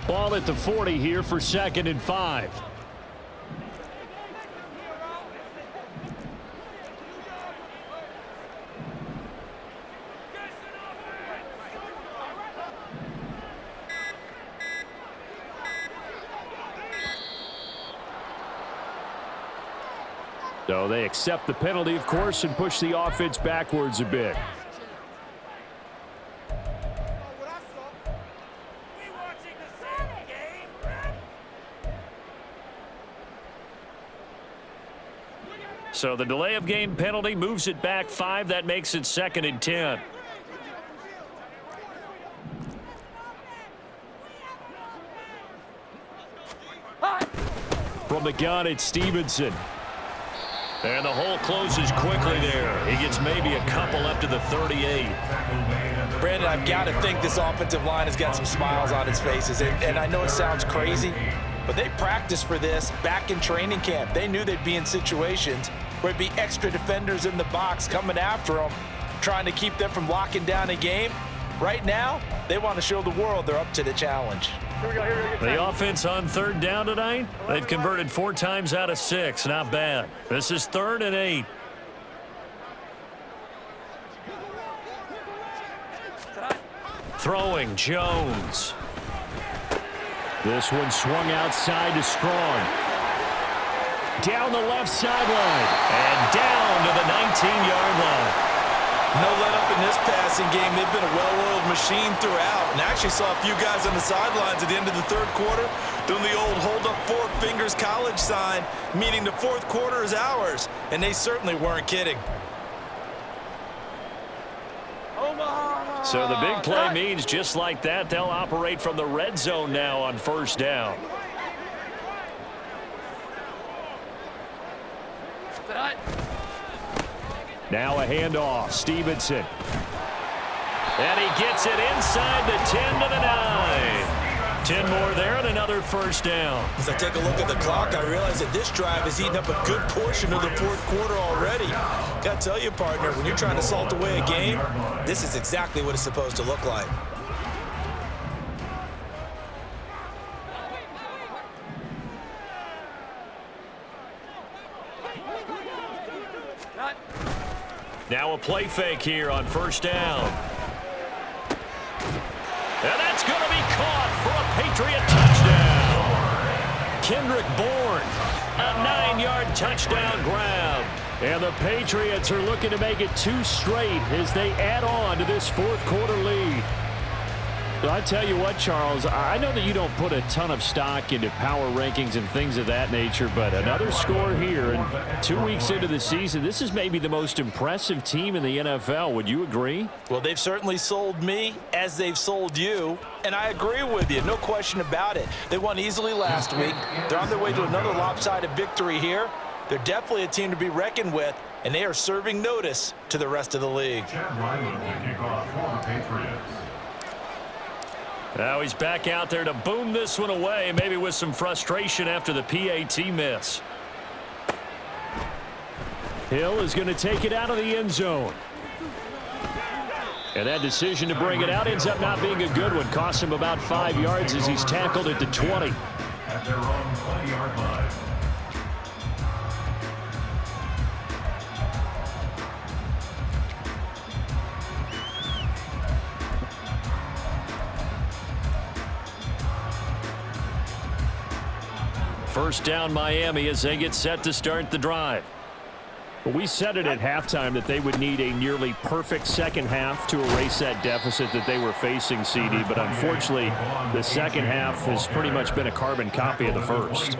Ball at the 40 here for 2nd and 5. So they accept the penalty, of course, and push the offense backwards a bit. So the delay of game penalty moves it back 5. That makes it 2nd and 10. From the gun, it's Stevenson. And the hole closes quickly there. He gets maybe a couple up to the 38. Brandon, I've got to think this offensive line has got some smiles on its faces. And I know it sounds crazy, but they practiced for this back in training camp. They knew they'd be in situations where there'd be extra defenders in the box coming after them, trying to keep them from locking down a game. Right now, they want to show the world they're up to the challenge. The offense on 3rd down tonight, they've converted 4 times out of 6. Not bad. This is 3rd and 8. Throwing, Jones. This one swung outside to Strong. Down the left sideline and down to the 19-yard line. No let-up in this passing game. They've been a well-oiled machine throughout. And I actually saw a few guys on the sidelines at the end of the 3rd quarter doing the old hold-up 4 fingers college sign, meaning the 4th quarter is ours. And they certainly weren't kidding. So the big play means just like that, they'll operate from the red zone now on 1st down. Now a handoff. Stevenson. And he gets it inside the 10 to the 9. 10 more there and another 1st down. As I take a look at the clock, I realize that this drive has eaten up a good portion of the 4th quarter already. Got to tell you, partner, when you're trying to salt away a game, this is exactly what it's supposed to look like. Now a play fake here on 1st down. And that's going to be caught for a Patriot touchdown. Kendrick Bourne, a 9-yard touchdown grab. And the Patriots are looking to make it 2 straight as they add on to this 4th quarter lead. But I tell you what, Charles, I know that you don't put a ton of stock into power rankings and things of that nature, but another score here, and 2 weeks into the season, this is maybe the most impressive team in the NFL. Would you agree? Well, they've certainly sold me as they've sold you, and I agree with you, no question about it. They won easily last week. They're on their way to another lopsided victory here. They're definitely a team to be reckoned with, and they are serving notice to the rest of the league. Now he's back out there to boom this one away, maybe with some frustration after the PAT miss. Hill is going to take it out of the end zone. And that decision to bring it out ends up not being a good one. Cost him about 5 yards as he's tackled at the 20. At their own 20-yard line. First down Miami as they get set to start the drive. We said it at halftime that they would need a nearly perfect second half to erase that deficit that they were facing, CD, but unfortunately the second half has pretty much been a carbon copy of the first.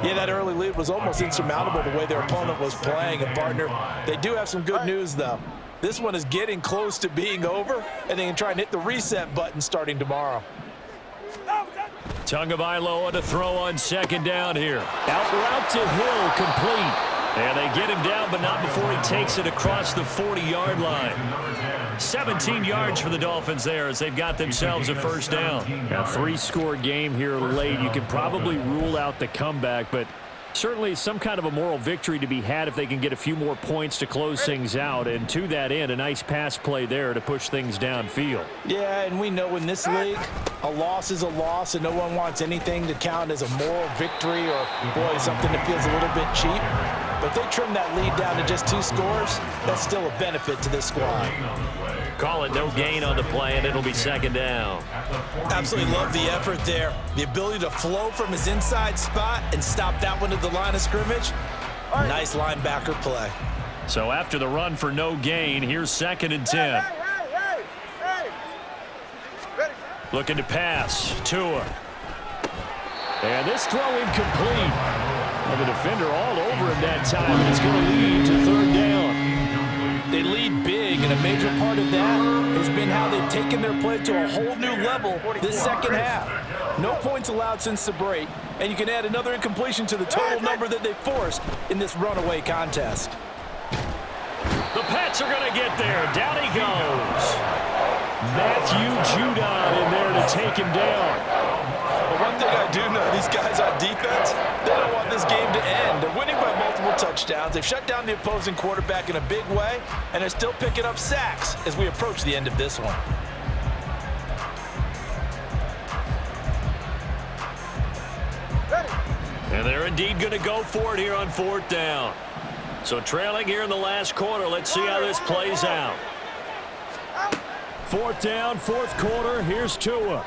Yeah, that early lead was almost insurmountable the way their opponent was playing. And partner, they do have some good news though. This one is getting close to being over, and they can try and hit the reset button starting tomorrow. Tagovailoa to throw on second down here. Out route to Hill, complete. And they get him down, but not before he takes it across the 40-yard line. 17 yards for the Dolphins there as they've got themselves a first down. A 3-score game here late. You can probably rule out the comeback, but Certainly some kind of a moral victory to be had if they can get a few more points to close things out. And to that end, a nice pass play there to push things downfield. Yeah, and we know in this league, a loss is a loss, and no one wants anything to count as a moral victory or, boy, something that feels a little bit cheap. But if they trim that lead down to just 2 scores, that's still a benefit to this squad. Call it no gain on the play, and it'll be second down. Absolutely love the effort there. The ability to flow from his inside spot and stop that one at the line of scrimmage. Nice linebacker play. So after the run for no gain, here's 2nd and 10. Looking to pass. Tua. And this throw incomplete. And the defender all over him that time, and it's going to lead to 3rd down. They lead big, and a major part of that has been how they've taken their play to a whole new level this second half. No points allowed since the break, and you can add another incompletion to the total number that they forced in this runaway contest. The Pats are going to get there. Down he goes. Matthew Judon in there to take him down. One thing I do know, these guys on defense, they don't want this game to end. They're winning by multiple touchdowns. They've shut down the opposing quarterback in a big way, and they're still picking up sacks as we approach the end of this one. And they're indeed going to go for it here on 4th down. So trailing here in the last quarter. Let's see how this plays out. 4th down, 4th quarter. Here's Tua.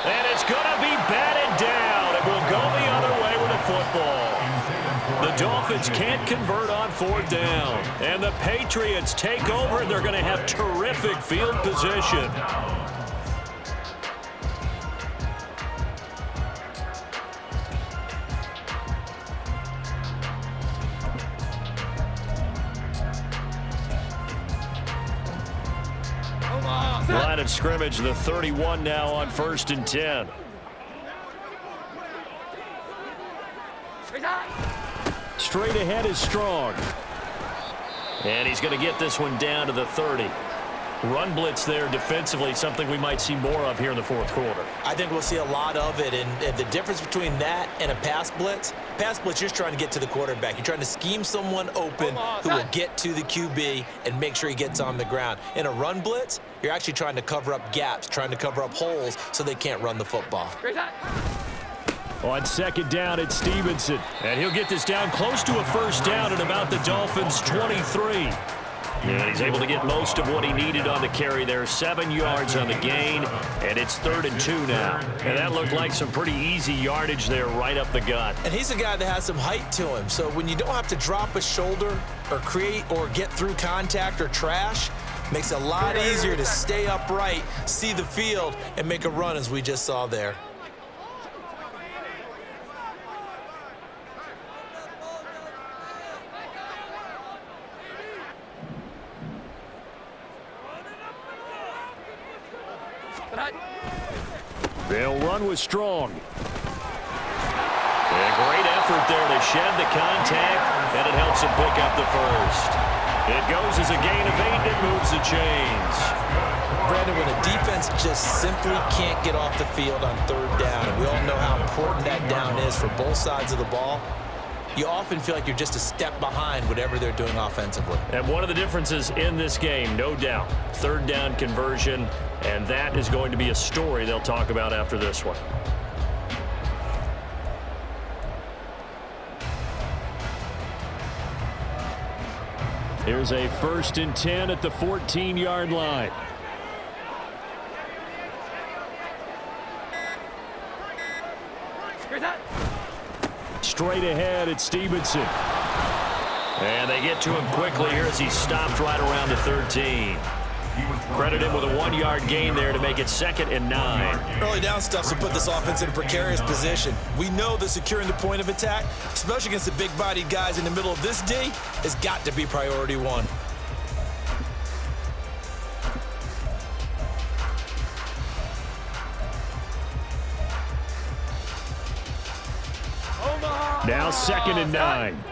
And it's going to be batted down. It will go the other way with the football. The Dolphins can't convert on 4th down. And the Patriots take over, and they're going to have terrific field position. Line of scrimmage, the 31 now on 1st and 10. Straight ahead is Strong. And he's going to get this one down to the 30. Run blitz there defensively, something we might see more of here in the 4th quarter. I think we'll see a lot of it, and the difference between that and a pass blitz, you're just trying to get to the quarterback. You're trying to scheme someone open who will get to the QB and make sure he gets on the ground. In a run blitz, you're actually trying to cover up gaps, trying to cover up holes so they can't run the football. On 2nd down, it's Stevenson. And he'll get this down close to a 1st down at about the Dolphins' 23. And he's able to get most of what he needed on the carry there. 7 yards on the gain, and it's 3rd and 2 now. And that looked like some pretty easy yardage there right up the gut. And he's a guy that has some height to him, so when you don't have to drop a shoulder or create or get through contact or trash, makes it a lot easier to stay upright, see the field, and make a run as we just saw there. They'll run with Strong. And great effort there to shed the contact, and it helps him pick up the 1st. It goes as a gain of 8, and it moves the chains. Brandon, when a defense just simply can't get off the field on 3rd down, and we all know how important that down is for both sides of the ball, you often feel like you're just a step behind whatever they're doing offensively. And one of the differences in this game, no doubt, 3rd down conversion, and that is going to be a story they'll talk about after this one. Here's a 1st and 10 at the 14-yard line. Straight ahead, it's Stevenson. And they get to him quickly here as he stopped right around the 13. Credit him with a 1-yard gain there to make it 2nd and 9. Early down stuff to put this offense in a precarious position. We know that securing the point of attack, especially against the big-bodied guys in the middle of this D, has got to be priority 1. Now 2nd and 9.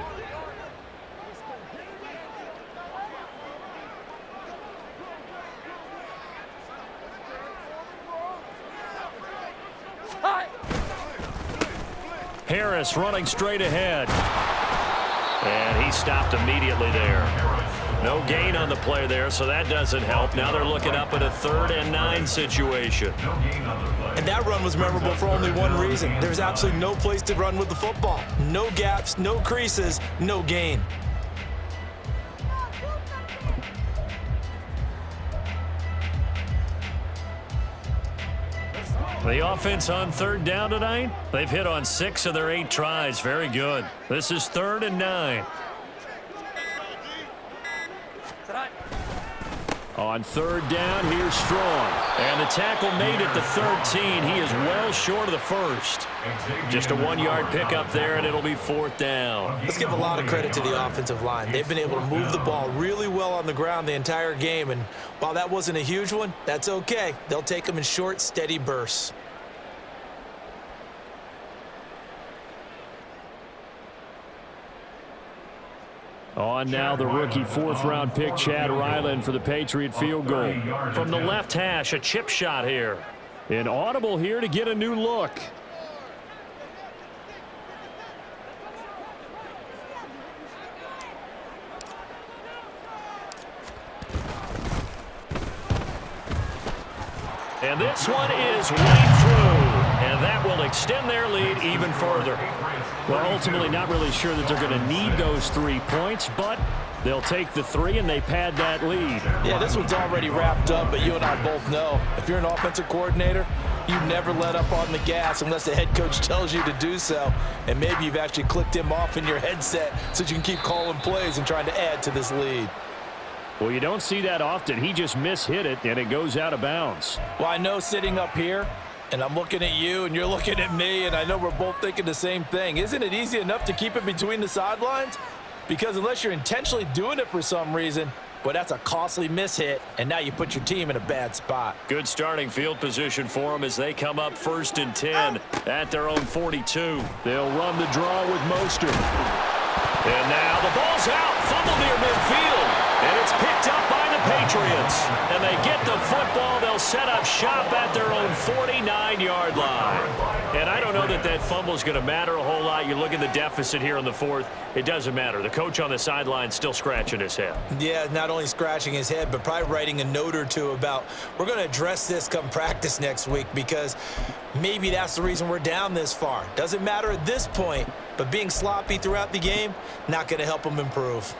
Harris running straight ahead. And he stopped immediately there. No gain on the play there, so that doesn't help. Now they're looking up at a 3rd and 9 situation. And that run was memorable for only one reason. There's absolutely no place to run with the football. No gaps, no creases, no gain. The offense on 3rd down tonight, they've hit on 6 of their 8 tries. Very good. This is 3rd and 9. On 3rd down, here's Strong. And the tackle made at the 13. He is well short of the first. Just a 1-yard pickup there, and it'll be 4th down. Let's give a lot of credit to the offensive line. They've been able to move the ball really well on the ground the entire game. And while that wasn't a huge one, that's okay. They'll take them in short, steady bursts. On now the rookie 4th-round pick, Chad Ryland, for the Patriot field goal. From the left hash, a chip shot here. An audible here to get a new look. And this one is right through. And that will extend their lead even further. Well, ultimately not really sure that they're going to need those 3 points, but they'll take the 3 and they pad that lead. Yeah, this one's already wrapped up, but you and I both know if you're an offensive coordinator, you never let up on the gas unless the head coach tells you to do so. And maybe you've actually clicked him off in your headset so you can keep calling plays and trying to add to this lead. Well, you don't see that often. He just mishit it, and it goes out of bounds. Well, I know sitting up here, and I'm looking at you, and you're looking at me, and I know we're both thinking the same thing. Isn't it easy enough to keep it between the sidelines? Because unless you're intentionally doing it for some reason, well, that's a costly mishit, and now you put your team in a bad spot. Good starting field position for them as they come up 1st and 10 at their own 42. They'll run the draw with Mostert. And now the ball's out, fumble near midfield. And it's picked up by the Patriots. And they get the football. They'll set up shop at their own 49-yard line. And I don't know that that fumble is going to matter a whole lot. You look at the deficit here in the 4th. It doesn't matter. The coach on the sideline still scratching his head. Yeah, not only scratching his head, but probably writing a note or two about we're going to address this come practice next week because maybe that's the reason we're down this far. Doesn't matter at this point, but being sloppy throughout the game, not going to help them improve.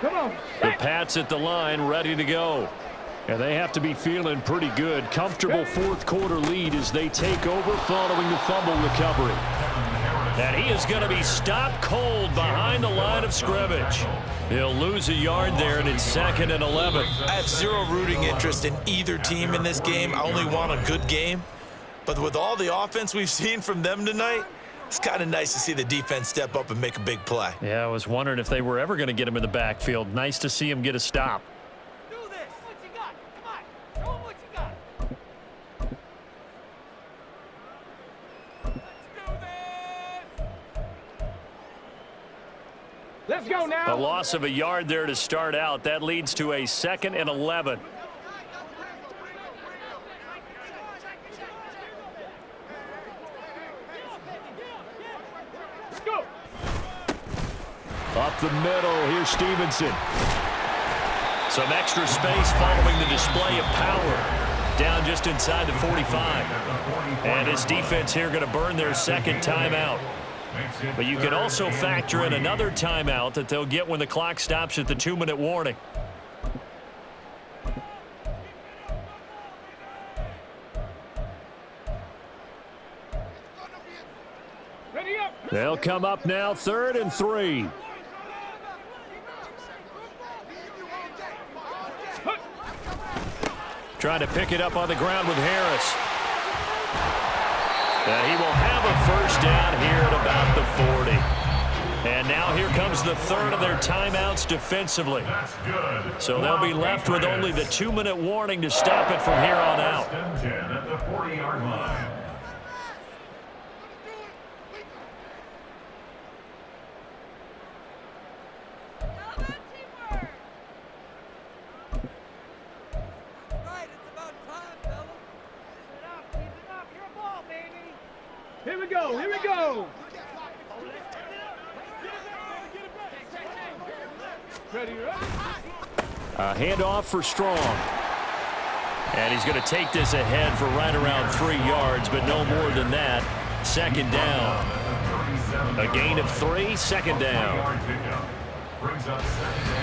Come on. The Pats at the line, ready to go. And they have to be feeling pretty good. Comfortable 4th quarter lead as they take over following the fumble recovery. And he is going to be stopped cold behind the line of scrimmage. He'll lose a yard there, and it's 2nd and 11. I have zero rooting interest in either team in this game. I only want a good game. But with all the offense we've seen from them tonight, it's kind of nice to see the defense step up and make a big play. Yeah, I was wondering if they were ever going to get him in the backfield. Nice to see him get a stop. Do this. What you got? Come on. Show 'em what you got. Let's do this. Let's go now. A loss of a yard there to start out. That leads to a 2nd and 11. Up the middle, here's Stevenson. Some extra space following the display of power. Down just inside the 45. And his defense here going to burn their 2nd timeout. But you can also factor in another timeout that they'll get when the clock stops at the 2-minute warning. They'll come up now 3rd and 3. Trying to pick it up on the ground with Harris. And he will have a 1st down here at about the 40. And now here comes the 3rd of their timeouts defensively. So they'll be left with only the 2-minute warning to stop it from here on out. 10 at the 40-yard line. A handoff for Strong. And he's going to take this ahead for right around 3 yards, but no more than that. Second down. A gain of 3, second down.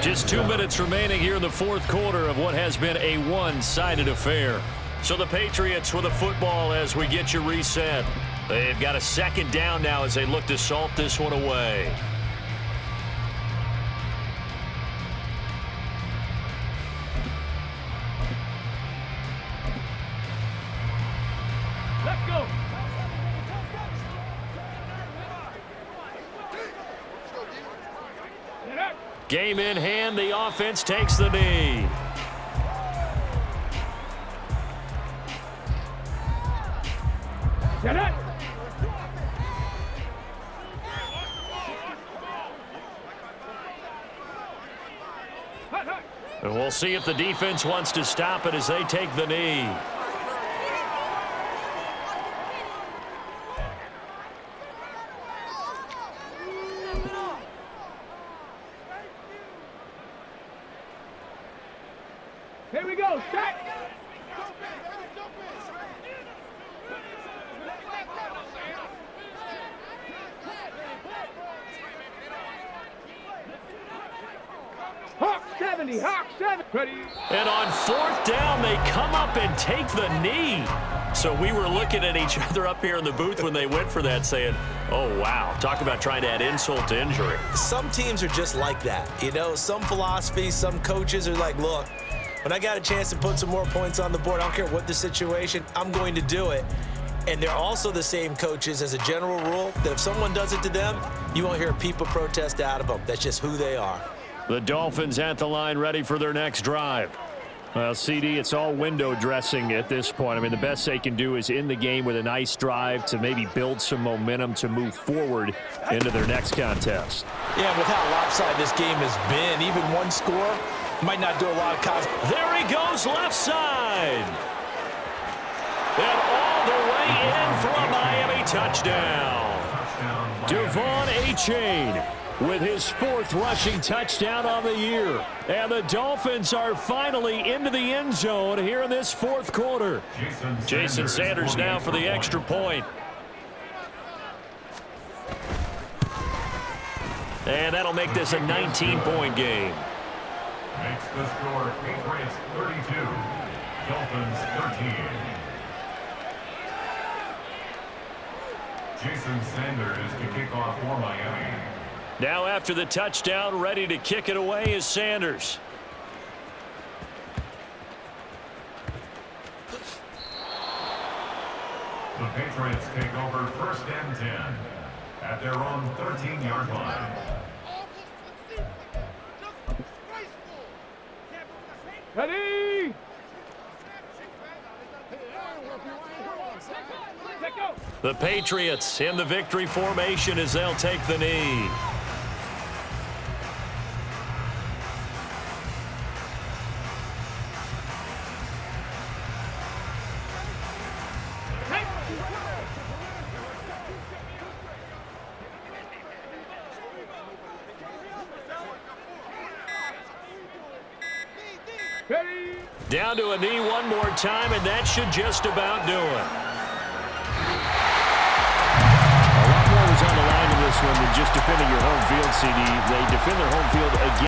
Just 2 minutes remaining here in the fourth quarter of what has been a one-sided affair. So the Patriots with a football as we get you reset. They've got a second down now as they look to salt this one away. Let's go. Game in hand, the offense takes the knee. Get it. And we'll see if the defense wants to stop it as they take the knee. Here we go. Set. Hawk 70. Hawk 70. Ready. And on fourth down, they come up and take the knee. So we were looking at each other up here in the booth when they went for that saying, oh, wow. Talk about trying to add insult to injury. Some teams are just like that. You know, some philosophies, some coaches are like, look, when I got a chance to put some more points on the board, I don't care what the situation, I'm going to do it. And they're also the same coaches as a general rule that if someone does it to them, you won't hear a peep of protest out of them. That's just who they are. The Dolphins at the line ready for their next drive. Well, CD, it's all window dressing at this point. I mean, the best they can do is end the game with a nice drive to maybe build some momentum to move forward into their next contest. Yeah, with how lopsided this game has been, even one score might not do a lot of cause. There he goes, left side. And all the way in for a Miami touchdown. Devon Achane with his 4th rushing touchdown on the year. And the Dolphins are finally into the end zone here in this fourth quarter. Jason Sanders now for the extra point. And that'll make this a 19-point game. Makes the score Patriots 32, Dolphins 13. Jason Sanders to kick off for Miami. Now after the touchdown, ready to kick it away is Sanders. The Patriots take over 1st and 10 at their own 13-yard line. Ready. The Patriots in the victory formation as they'll take the knee. Down to a knee one more time, and that should just about do it. A lot more was on the line in this one than just defending your home field, CD. They defend their home field again.